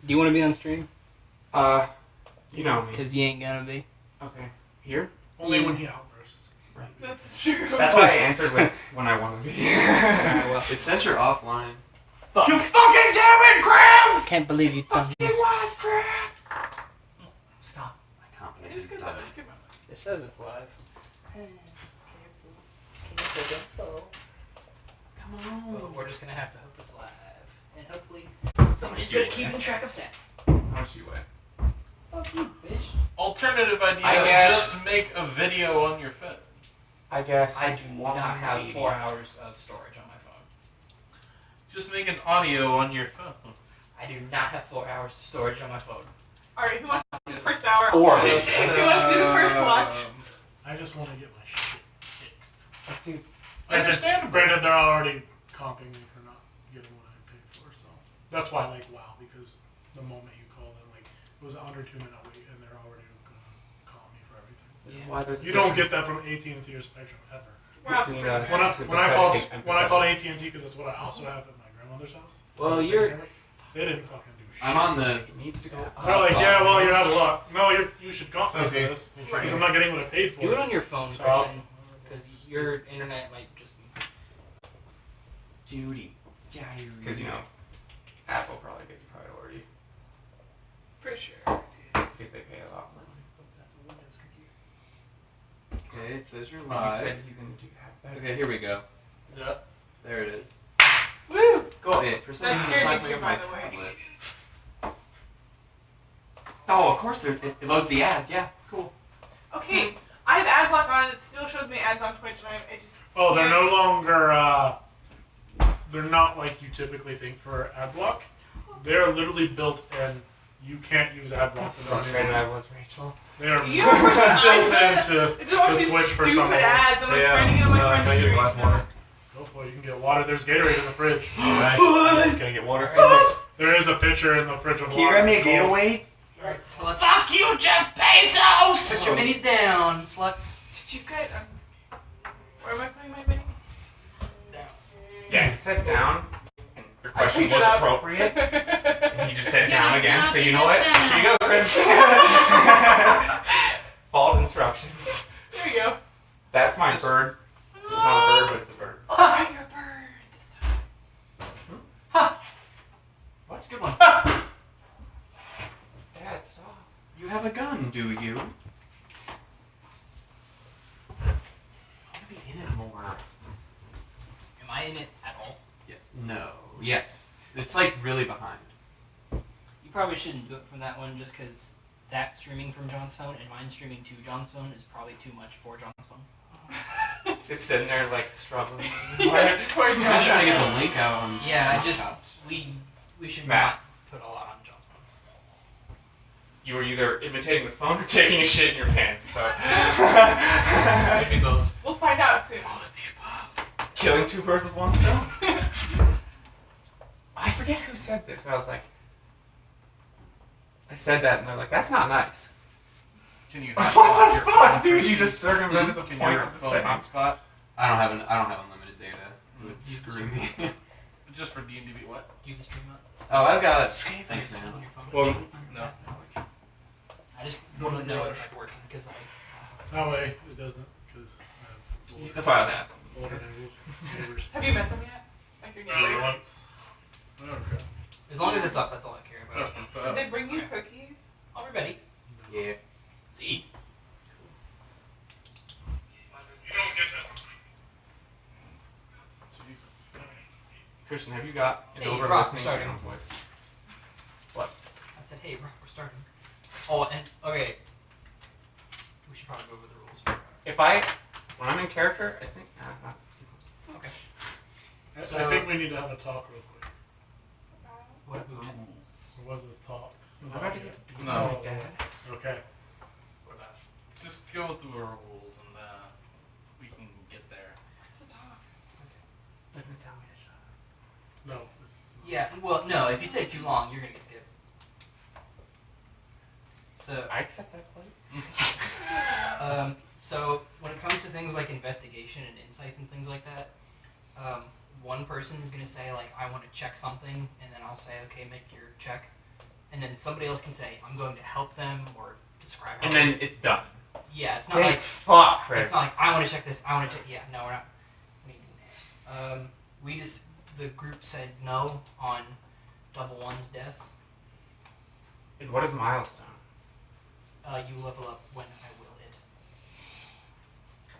Do you want to be on stream? You know me. Because you ain't gonna be. Okay. Here? Only when he outbursts. Right. That's true. That's why I answered with when I want to be. Well, It says you're offline. You fucking damn it, Krav! can't believe you done this. was, Krav! Stop. I can't believe Just you get done that. this. It says it's live. Come on. Well, we're just gonna have to hope it's live. And hopefully Somebody's somebody's good good at at keeping keeping track of stats. How much do you weigh? Fuck you, bitch. Alternative idea, I guess- just make a video on your phone. I guess. I do not have 4 hours of storage on my phone. Just make an audio on your phone. I do not have 4 hours of storage on my phone. Alright, who wants to do the first hour? Or- Who wants to do the first watch? I just want to get my shit fixed. Dude, Granted, they're already comping me for not getting what I paid for, so that's why I like WoW, because the moment you call them, like, it was under 2 minute wait, and they're already gonna call me for everything. this is why there's You don't get that from AT&T or Spectrum ever. between us. When I called AT&T, because that's what I also have at my grandmother's house. Well, They didn't fucking do shit. I'm on the. It needs to go. They're like, yeah, well, you're out of luck. No, you should call me for Okay. this, because I'm not getting what I paid for. Do it on your phone, So- Christian, because your internet might just be... Duty. Diary. Because, you know, Apple probably gets priority. For sure. Because they pay a lot more. That's a Windows computer. Okay, it says you're You live. said he's going to do that. Okay, here we go. Yeah. There it is. Woo! Go ahead. For some That reason, it's scared not me going too, up my by the way. tablet. Oh, of course, it loads the ad. Yeah, cool. Okay, I have ad block on. It still shows me ads on Twitch, and it just. Oh, they're no longer, they're not like you typically think for ad block. They're literally built in. You can't use ad block for them Frustrated anymore. I was, Rachel. They are You know how much time built to- into It just watch the these Twitch for stupid some reason. ads. I'm like trying to get on my friend's can I get a stream. glass of water? Go for it. You can get water. There's Gatorade in the fridge. Alright, can I get water? There is a pitcher in the fridge of water. Can you grab me a It's cold. Gatorade? Alright, sluts. Fuck you, Jeff Bezos! Put your minis down, sluts. Did you get? Where am I putting my mini? Yeah, he said down, and your I question picked was it up. appropriate, and he just said down again, so you know what? Here you go, Chris. Fault instructions. There you go. That's my bird. It's not a bird, but it's a bird. Oh, you're a bird. This time. What? Good one. Dad, stop. You have a gun, do you? I want to be in it more. Am I in it at all? Yeah. No. Yes. It's like really behind. You probably shouldn't do it from that one just because that streaming from John's phone and mine streaming to John's phone is probably too much for John's phone. It's sitting there like struggling. Yeah, poor I'm just trying to John. get the link out on. Yeah, I just Snapchat. we should Matt. not put a lot on John's phone. You were either imitating the phone or taking a shit in your pants. So. Maybe both. We'll find out soon. All of the above. Killing two birds with one stone. I forget who said this, but I was like, I said that, and they're like, that's not nice. Can you? What the fuck, dude? You just circumvented the Can point your of the phone sentence. hotspot? I don't have unlimited data. It would screw me. Just for D&D, what? Do the stream up. Oh, I've got. Thanks, man. On your phone. Well, no. I just want to know it's like working because I. That way it doesn't, because That's why I was asking. older neighbors. Have you met them yet? Like your neighbors? Once. Okay. As long as it's up, that's all I care about. Did they bring you cookies? I'll be ready. Yeah. See. Christian, have you got an Hey, over Rock, listening sorry. to voice? I said, hey, bro, we're starting. Oh, and okay. We should probably go over the rules. When I'm in character, I think. Okay. I think we need to have a talk real quick. What rules? What was this talk? I'm about to get. No. Oh, Dad. Okay. Just go through the rules and we can get there. What's the talk? Let me tell me to shut up. No. It's, Yeah, well, no, if you take too long, you're gonna get skipped. So, I accept that plate. so when it comes to things like investigation and insights and things like that, one person is gonna say like, I want to check something, and then I'll say, okay, make your check. and then somebody else can say, I'm going to help them, or describe how And then it's done. Yeah, it's not Thank like... fuck, Rick. It's not like, I want to check this, I want to check... Yeah, no, we're not. We just... The group said no on Double One's death. And what is milestone? You level up when I will it.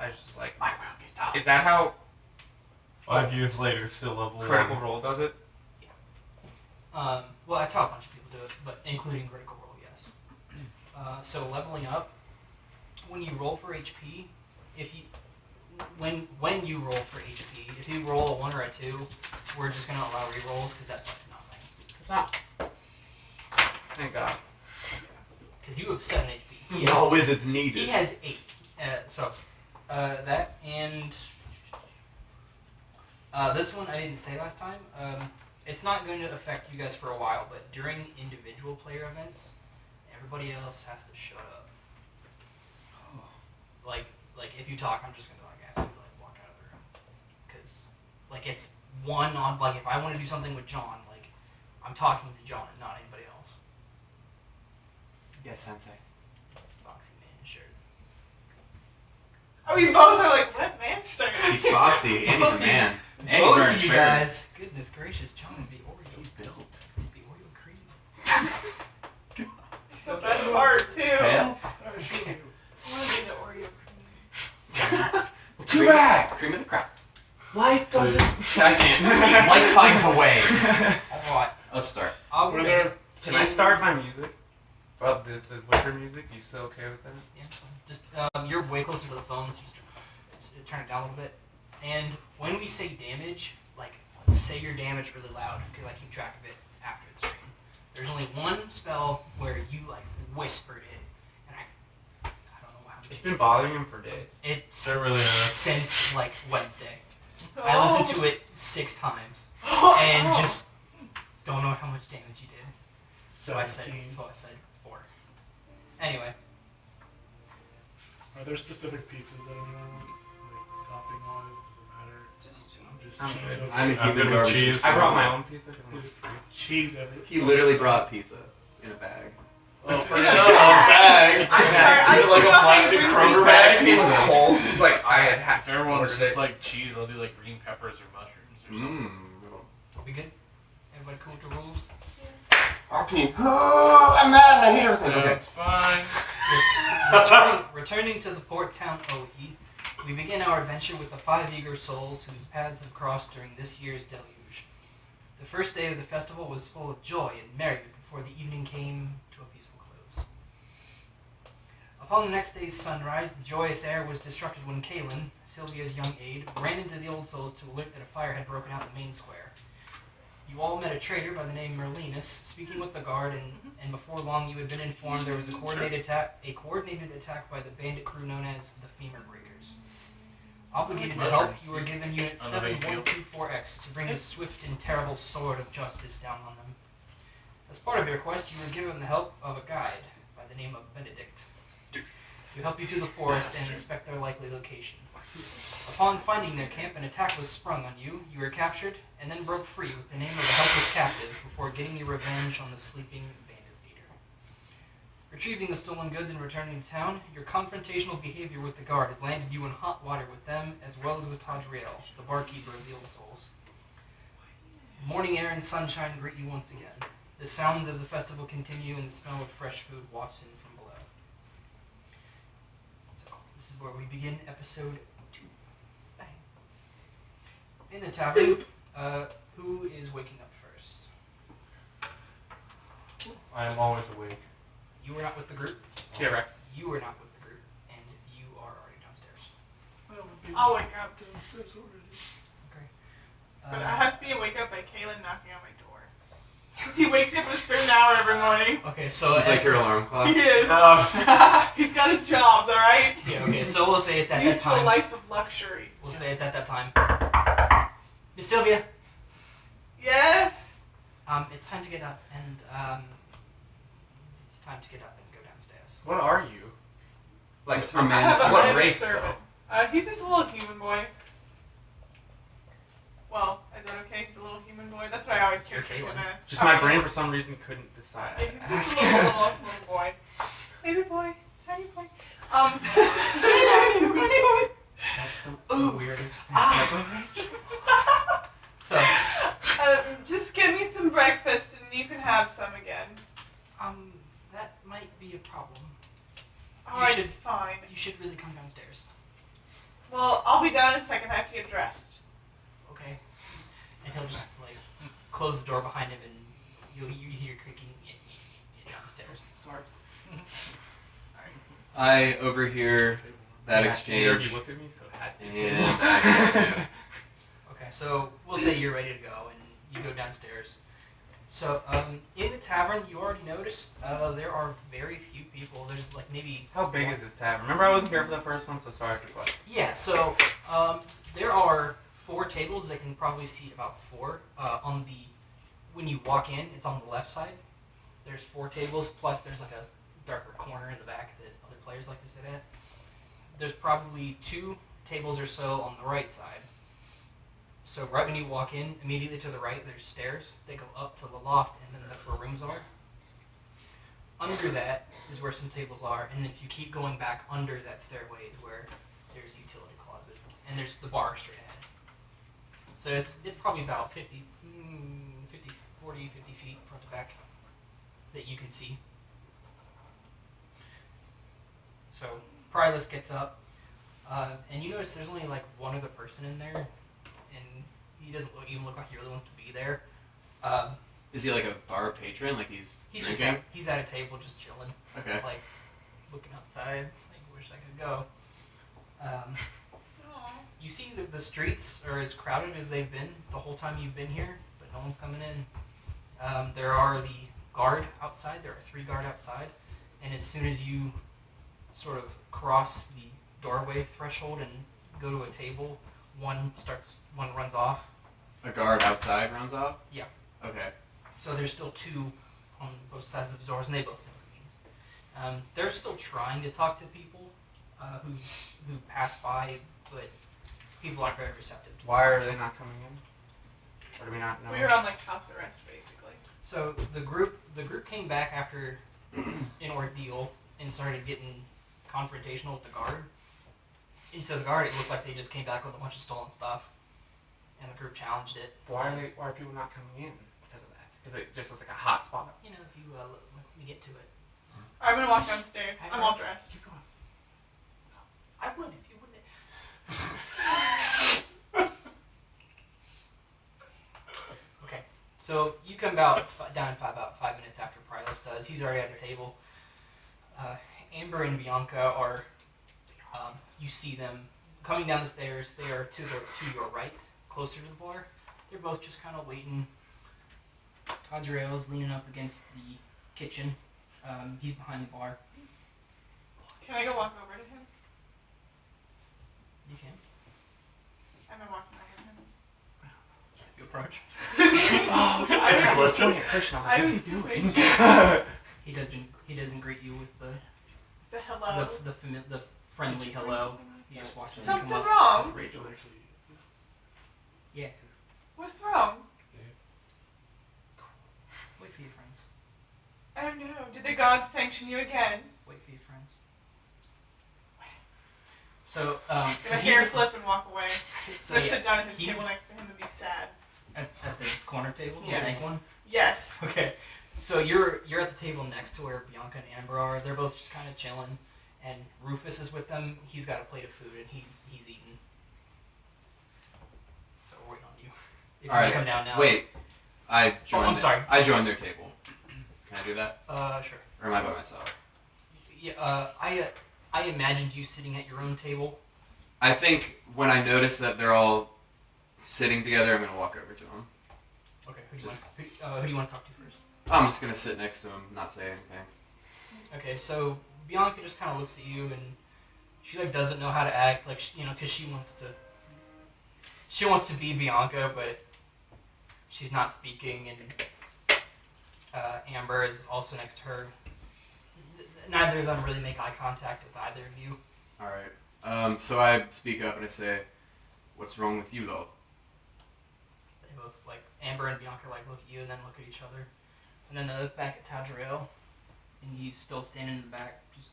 I was just like, My will be done. is that how 5 years later, still level Critical 1. Role does it? Well, that's how a bunch of people do it, but including Critical Role, yes. So leveling up, when you roll for HP, if you... When you roll for HP, if you roll a 1 or a 2, we're just going to allow rerolls, because that's like nothing. It's not. Thank God. Because you have 7 HP. No wizards needed. He has 8. That, and... this one I didn't say last time. It's not going to affect you guys for a while, but during individual player events, everybody else has to shut up. Like if you talk, I'm just going to ask you to walk out of the room. Because, it's one on, if I want to do something with John, I'm talking to John and not anybody else. Yes, Sensei. It's Foxy Man shirt. Oh, we both are like, what man? He's foxy, and he's a man. And he's Both wearing a of you shirt. guys. Goodness gracious, John is the Oreo. He's built. He's the Oreo cream. The best part, too. Hell. I want to be the Oreo cream. Too bad. Cream of the crop. Life doesn't. I can't. Life finds a way. Alright, Let's start. I'll Were go there? Can I start my music? Well, the Witcher music? You still okay with that? Yeah, it's fine. Just you're way closer to the phone, so just turn it down a little bit. And when we say damage, say your damage really loud, because I keep track of it after the stream. There's only one spell where you whispered it, and I don't know how. It's been bothering him for days. It's They're really since Wednesday. Oh. I listened to it 6 times and just don't know how much damage you did. So I said 4. Anyway. Are there specific pizzas that anyone wants? Topping wise, does it matter? Just I'm cheese. good. Okay. I'm a I'm human good with garbage. cheese. I brought my own pizza because Just it's free. cheese everywhere. He literally brought pizza in a bag. Oh, for Yeah. bag. I'm sorry, I Is it like still a plastic hate Kroger Reese's bag It was pizza? cold. I had half. If everyone's ordered just it. like cheese, I'll do green peppers or mushrooms or something. We good? Everybody cool with the rules? Okay. I'm mad and I hate everything. So Okay. it's fine. Returning to the port town Ohi, we begin our adventure with the 5 eager souls whose paths have crossed during this year's deluge. The first day of the festival was full of joy and merriment before the evening came to a peaceful close. Upon the next day's sunrise, the joyous air was disrupted when Kaelin, Sylvia's young aide, ran into the old souls to alert that a fire had broken out in the main square. You all met a traitor by the name Merlinus, speaking with the guard, and before long you had been informed there was a coordinated attack by the bandit crew known as the Femur Breakers. Obligated to help, you were given Unit On the big field. 7124X to bring the swift and terrible sword of justice down on them. As part of your quest, you were given the help of a guide by the name of Benedict to help you through the forest and inspect their likely location. Upon finding their camp, an attack was sprung on you. You were captured and then broke free with the name of a helpless captive before getting your revenge on the sleeping bandit leader. Retrieving the stolen goods and returning to town, your confrontational behavior with the guard has landed you in hot water with them, as well as with Tadriel, the barkeeper of the Old Souls. Morning air and sunshine greet you once again. The sounds of the festival continue and the smell of fresh food wafts in from below. So, this is where we begin episode 2. Bang. In the tavern, who is waking up first? I am always awake. You were not with the group. Yeah, right. You were not with the group, and you are already downstairs. I'll wake up. Downstairs already. Okay. But it has to be a wake up by Kaelin knocking on my door. Because he wakes me up at a certain hour every morning. Okay, so It's like your alarm clock. He is. He's got his jobs, alright? yeah, okay, so we'll say it's at that Used to a time. life of luxury. We'll say it's at that time. Miss Sylvia, Yes? it's time to get up, and it's time to get up and go downstairs. What are you? It's her I man's have a what man race, servant. He's just a little human boy. Well, is that okay? He's a little human boy. That's what I always You're pictured him Caitlin. as. Just my brain for some reason couldn't decide. Yeah, he's just a little boy. Baby boy. Tiny boy. Tiny boy. That's the weirdest thing ever. So, Just give me some breakfast and you can have some again. that might be a problem. Alright, should- fine. You should really come downstairs. Well, I'll be done in a second. I have to get dressed. Okay? And he'll just, close the door behind him and you hear creaking downstairs. Sorry. I overhear that Yeah, neither of exchange, you looked at me, so it had to be. and I start to. Okay, so we'll say you're ready to go and you go downstairs. So, in the tavern, you already noticed there are very few people. There's maybe... How big is this tavern? Remember I wasn't here for the first one, so sorry for the question. Yeah, so there are 4 tables that can probably seat about 4. When you walk in, it's on the left side. There's 4 tables, plus there's a darker corner in the back that other players like to sit at. There's probably 2 tables or so on the right side. So right when you walk in, immediately to the right, there's stairs. They go up to the loft, and then that's where rooms are. Under that is where some tables are, and if you keep going back under that stairway is where there's a utility closet, and there's the bar straight ahead. So it's probably about 40, 50 feet front to back that you can see. So Prylus gets up, and you notice there's only one other person in there, and he doesn't even look like he really wants to be there. Is he like a bar patron? Like he's He's drinking? he's at a table just chilling, Okay. looking outside. Wish I could go. You see that the streets are as crowded as they've been the whole time you've been here, but no one's coming in. There are the guard outside. There are 3 guard outside, and as soon as you sort of cross the doorway threshold and go to a table, one runs off. A guard outside runs off? Yeah. Okay. So there's still 2 on both sides of the doors, and they both have keys. They're still trying to talk to people who pass by, but people aren't very receptive. Why are they not coming in? Or do we not know? We were on house arrest basically. So the group came back after an ordeal and started getting confrontational with the guard. And to the guard, it looked like they just came back with a bunch of stolen stuff, and the group challenged it. Why are people not coming in because of that? Because it just looks like a hot spot. If you let me get to it. I'm gonna walk downstairs. I'm all dressed. Keep going. I would if you wouldn't. Okay, so you come down about 5 minutes after Prylus does. He's already at a table. Amber and Bianca are. You see them coming down the stairs. They are to your right, closer to the bar. They're both just kind of waiting. Tadriel's leaning up against the kitchen. He's behind the bar. Can I go walk over to him? You can. I'm gonna walk over to him. You approach. That's a question. Christian, I what's was he just doing? He doesn't greet you with The hello. the friendly hello. You just watch him Something come up. wrong? Yeah. What's wrong? Wait for your friends. Oh no. Did the gods sanction you again? Wait for your friends. So, Gonna hair flip and walk away. So Gonna yeah, sit down at his he's- table next to him and be sad. at the corner table, the Yes. big one. Yes. Okay. So you're at the table next to where Bianca and Amber are. They're both just kind of chilling, and Rufus is with them. He's got a plate of food and he's eating. So we're waiting on you. If you All right. come down now. Wait. I joined. I'm sorry. I joined their table. Can I do that? Sure. Or am I by myself? Yeah. I imagined you sitting at your own table. I think when I notice that they're all sitting together, I'm gonna walk over to them. Okay. Who do you want to talk to first? I'm just gonna sit next to him, not say anything. Okay, so Bianca just kind of looks at you and she doesn't know how to act, because she wants to be Bianca, but she's not speaking, and Amber is also next to her. Neither of them really make eye contact with either of you. All right. So I speak up and I say, "What's wrong with you, Lo?" both like Amber and Bianca like look at you and then look at each other, and then they look back at Tadriel, and he's still standing in the back. Just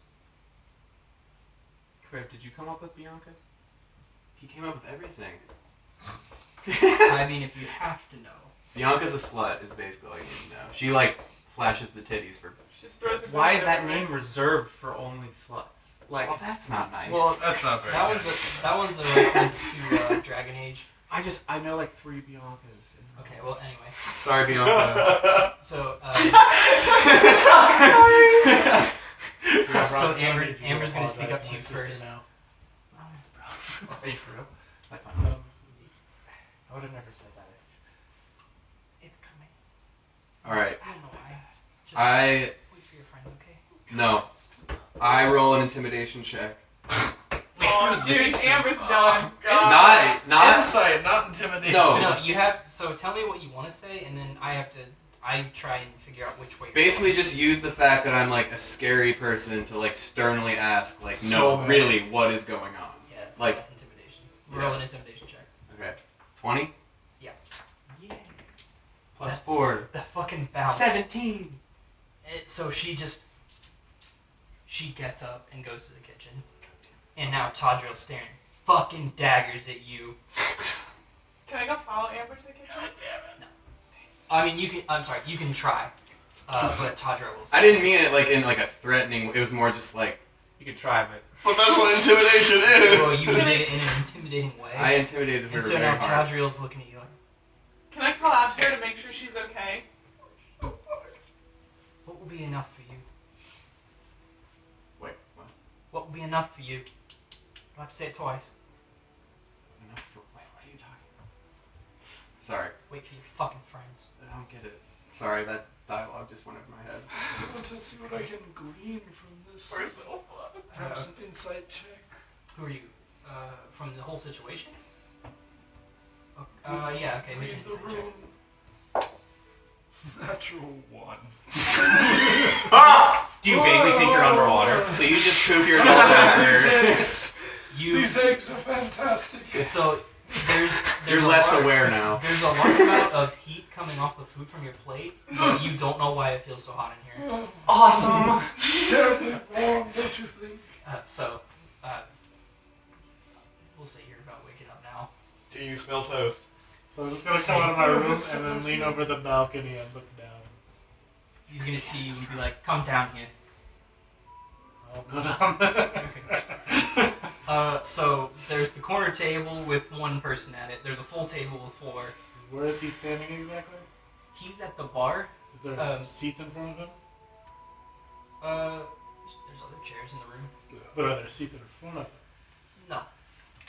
Crib, did you come up with Bianca? He came up with everything. I mean, if you have to know. Bianca's a slut is basically all you need to know. She like flashes the titties for. She just throws her Why boobs is that everywhere. name reserved for only sluts? Like, Well, that's not nice. Well, That's not very that good. one's a reference to Dragon Age. I know like 3 Biancas. Okay, well anyway, Sorry, Bianca. so Yeah, so Rob, I need you Amber's gonna speak apologize up to my you sister first. Now. Are you for real? That's fine. No, I would have never said that. It's coming. All right. I don't know why. Just I wait for your friends, okay? no. I roll an intimidation check. Oh, dude, Amber's done. Not. Insight, not intimidation. No. No, you have. So tell me what you want to say, and then I try and figure out which way. Basically, just use the fact that I'm like a scary person to like sternly ask, like, So no, bad. really, what is going on? Yeah, so like- that's intimidation. Yeah. Roll an intimidation check. Okay. 20. Yeah. Plus 4. The fucking bounce. 17. So she gets up and goes to the kitchen, and now Tadriel's staring fucking daggers at you. Can I go follow Amber to the kitchen? I mean, you can. I'm sorry, you can try, but Tadriel will. I didn't mean it like in like a threatening. It was more just like. You can try, but But that's what intimidation is. Well, you did it in an intimidating way. I intimidated her and so very now hard. Tadriel's looking at you like, Can I call out to her to make sure she's okay? what will be enough for you? Wait, what? What will be enough for you? I have to say it twice. Enough for, wait, what are you talking about? Sorry, Wait for your fucking friends. I don't get it. Sorry, that dialogue just went over my head. I want to see what I can glean from this. Perhaps an insight check. Who are you? From the whole situation? Yeah, okay, make an Read the insight check. room. Natural 1. do you vaguely think you're underwater? So you just poop your adult out there. These eggs are fantastic. So there's You're a less large- aware now. There's a large amount of heat coming off the food from your plate, but you don't know why it feels so hot in here. Awesome! Terribly warm, don't you think? We'll say you're about waking up now. Do you smell toast? So I'm just gonna come out of my room and then lean over the balcony and look down. He's gonna see you and be like, "Come down here." I'll go down. So there's the corner table with one person at it. There's a full table with 4. Where is he standing exactly? He's at the bar. Is there seats in front of him? There's other chairs in the room. But are there seats in front of him? No.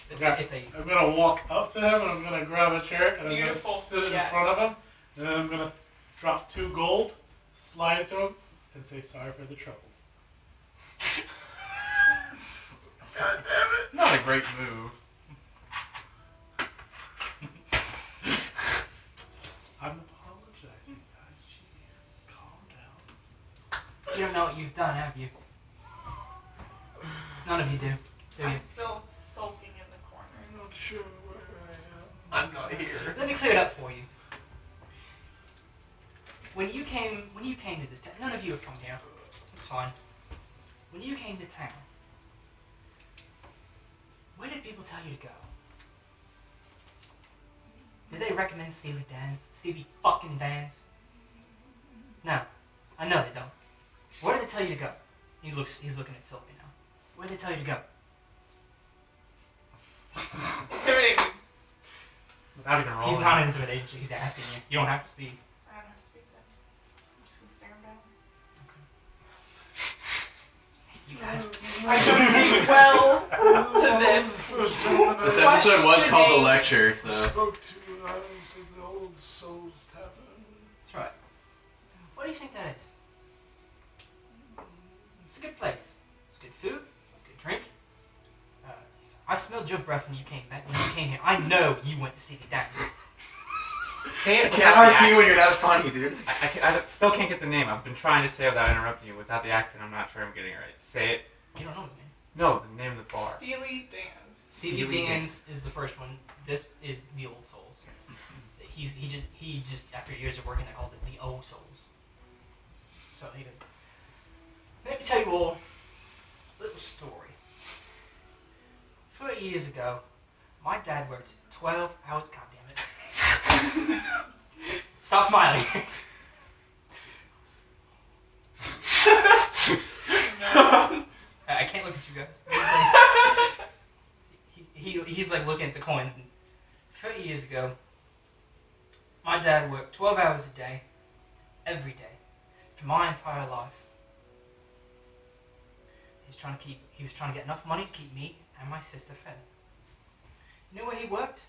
It's Okay. I'm gonna walk up to him and I'm gonna grab a chair and I'm Beautiful. gonna sit Yes. in front of him and then I'm gonna drop 2 gold, slide it to him, and say sorry for the troubles. God damn it. Not a great move. I'm apologizing, guys. Jeez, calm down. You don't know what you've done, have you? None of you do. Do you? I'm still sulking in the corner. I'm not sure where I am. I'm not here. Let me clear it up for you. When you came to this town, none of you are from here. It's fine. When you came to town, where did people tell you to go? Did they recommend Steely Dan's? Stevie fucking Dan's? No. I know they don't. Where did they tell you to go? He's looking at Sylvia now. Where did they tell you to go? Intimidating. Without even rolling. He's not intimidated, he's asking you. You don't have to speak. I don't have to speak then. I'm just gonna stare him down. You guys. I don't take well to this. This episode was called The Lecture, so. Spoke to Islands of the Old Souls Tavern. That's right. What do you think that is? It's a good place. It's good food, good drink. I smelled your breath when you came back. When you came here, I know you went to Stevie Dan's. Say it I without can't the RP accent. when you're that funny, dude. I still can't get the name. I've been trying to say it without interrupting you. Without the accent, I'm not sure I'm getting it right. Say it. You don't know his name. No, the name of the bar. Steely Dan's. Stevie Dan's is the first one. This is the Old Souls. he just after years of working there calls it the old souls. So anyway, let me tell you all a little story. 30 years ago, my dad worked 12 hours. God damn it! Stop smiling. I can't look at you guys. He's like looking at the coins. 30 years ago, my dad worked 12 hours a day, every day, for my entire life. He was trying to get enough money to keep me and my sister fed. You know where he worked?